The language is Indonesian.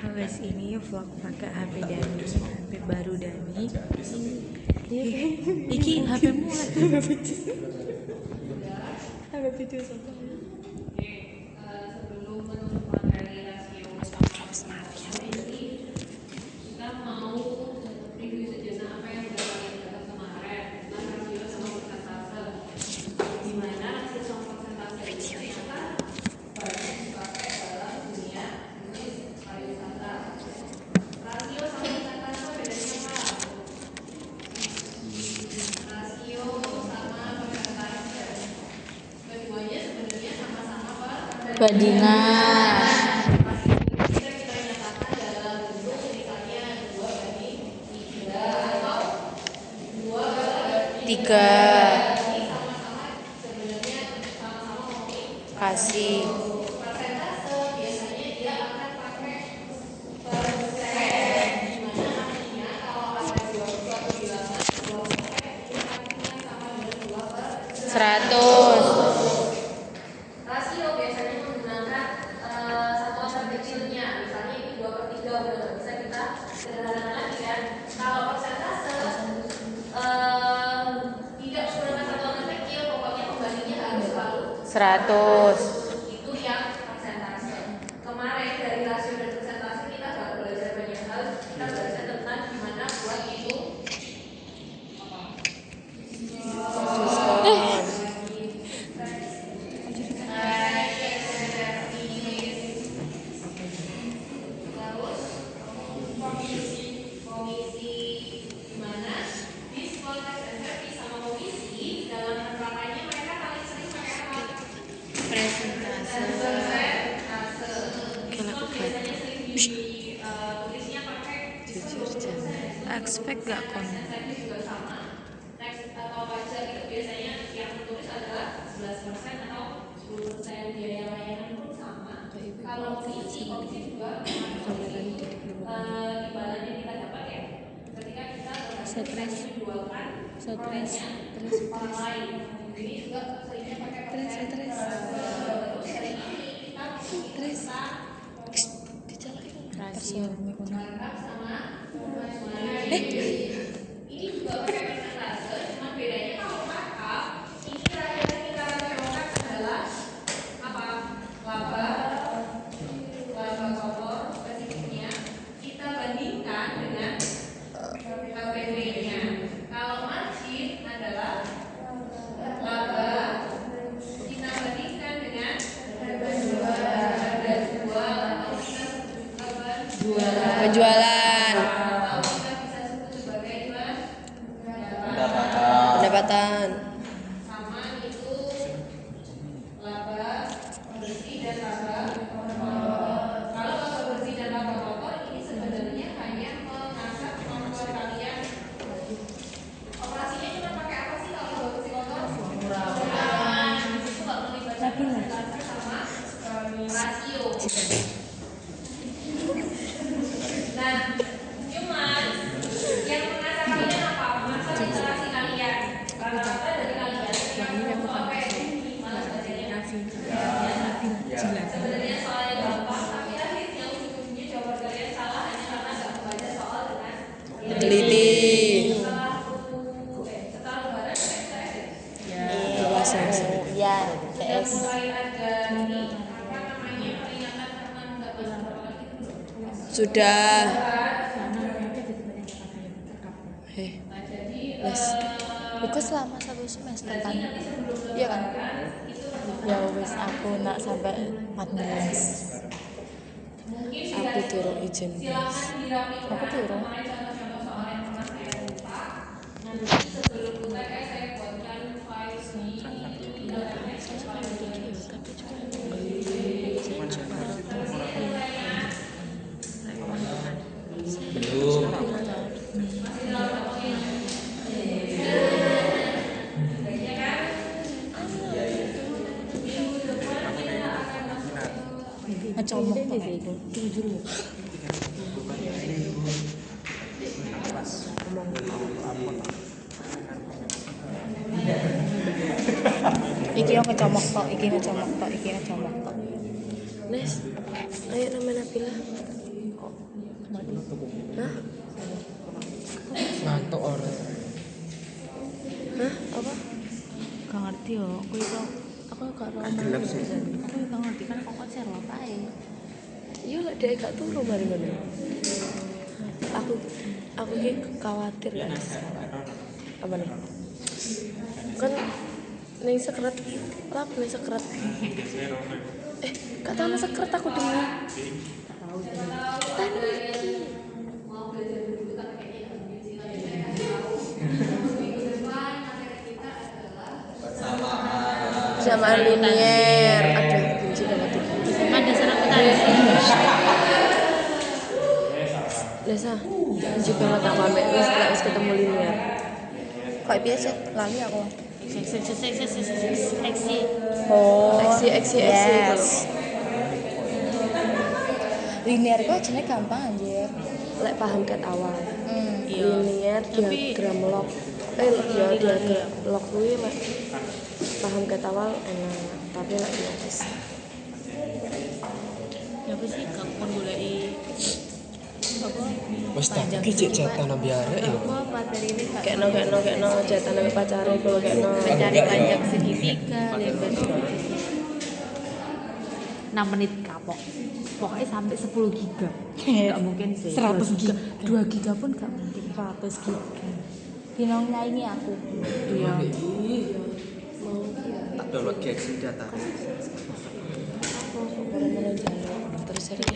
Habis ini vlog pakai HP Dani, HP baru Dani. Iki HP-mu HP video sama. Sebelum menutup materi rasio kita mau review sejenak apa yang sudah kalian dapat kemarin tentang rasio sama persentase. Di mana rasio sama persentase ini ternyata banyak dipakai dalam dunia bisnis pariwisata. Rasio sama persentase bedanya apa? Rasio sama persentase. Keduanya sebenarnya sama-sama Bandingan. bisa kita nyatakan dalam bentuk misalnya 2:3 atau 2:3. Ini sama-sama sebenarnya sama-sama Kasih. persentase biasanya dia akan pakai persen, dimana artinya kalau ada 2 bilangan 2% ini artinya sama dengan 2/100. 100. Rasio biasanya menggunakan satuan terkecilnya, misalnya ini 2/3, udah nggak bisa kita sederhanakan lagi kan. Kalau persentase tidak menggunakan satuan terkecil, pokoknya pembandingnya harus selalu 100. itu yang persentase. Kemarin dari rasio dan persentase kita nggak belajar banyak hal, kita belajar tentang gimana buat hitung komisi, dimana bis konteks dan servis sama komisi dalam penerapannya mereka paling sering pakai apa? Presentase. Persentase. Diskon biasanya sering ditulisnya pakai Jujur jangan. Expect gak kon? servis juga sama. Tax atau pajak itu biasanya yang menulis adalah 11% atau 10%. Biaya layanan pun sama. Kalau komisi juga imbalan yang kita dapat ya ketika kita menjualkan produknya online. Ini juga seringnya pakai persen. Terus hari ini kita Rasio. lengkap sama ini juga pakai persentase, cuma bedanya kalau markup ini yang kita rasiokan adalah apa? Laba kotor spesifiknya kita bandingkan dengan LPV-nya. Kalau margin adalah laba kita bandingkan dengan harga jual atau kita sebut Penjualan. atau kita bisa sebut sebagai Pendapatan. sama itu laba bersih dan laba kalau laba bersih dan laba kotor ini sebenarnya hanya mengasah kemampuan kalian. Operasinya cuma pakai apa sih kalau laba bersih kotor? Itu nggak melibatkan persentase sama rasio. Nah, cuman yang mengasah kalian apa? Mengasah literasi kalian. Rata-rata dari kalian yang apa ya? Malas bacanya. Sebenarnya soal yang gampang, tapi akhirnya ujung-ujungnya jawaban kalian salah hanya karena nggak membaca soal dengan Teliti. setelah lebaran saya Ya, sudah mulai ada ini apa namanya peringatan karena nggak masuk berapa lagi itu belum? Sudah. Nah, jadi Iku selama 1 semester kan? Iya kan? Ya wis aku nak sampai 14. Aku turun izin. silakan dirapikan. Aku turun. Kemarin contoh-contoh soal yang pernah saya buka. Nanti sebelum UTS saya buatkan file di internet supaya ngecomok iki yang ngecomok tok, iki ngecomok tok. Nes, ayo nama Nabila. Kok Hah? Ngantuk orang. Hah? Apa? Gak ngerti yo, aku gak roh. Gelap sih. Aku gak ngerti kan kok konser apa ya? Iya lah dia gak turu mari ngono. Aku ki khawatir kan. Apa nih? Kan ning sekret. Lap ning sekret. Gak tau ning sekret aku dengar. Tahu iki. Sama linier. Aduh, benci banget itu. Sama dasar aku tadi. Lesa, benci banget aku ambek wis ketemu linier. Kok biasa lali aku. Seksi. Oh, eksi. Yes. Linear kok jenenge gampang anjir. Lek paham ket awal. Iya. Linear Tapi- diagram log. Diagram log kuwi lek paham ket awal enak, tapi lek wis Ya apa sih gak kon goleki apa? wis tak Panjang iki cek kehidupan. jatan ambi arek ya. Apa materi ini gak Kekno jatan ambek pacare kalau kekno. mencari panjang segitiga, lebar segitiga. 6 menit kapok. Pokoknya sampai 10 giga. Gak mungkin sih. 100 giga. 2 giga pun gak mungkin. 100 giga. Binong nyaingi aku. Iya. Tak download Galaxy data. Terus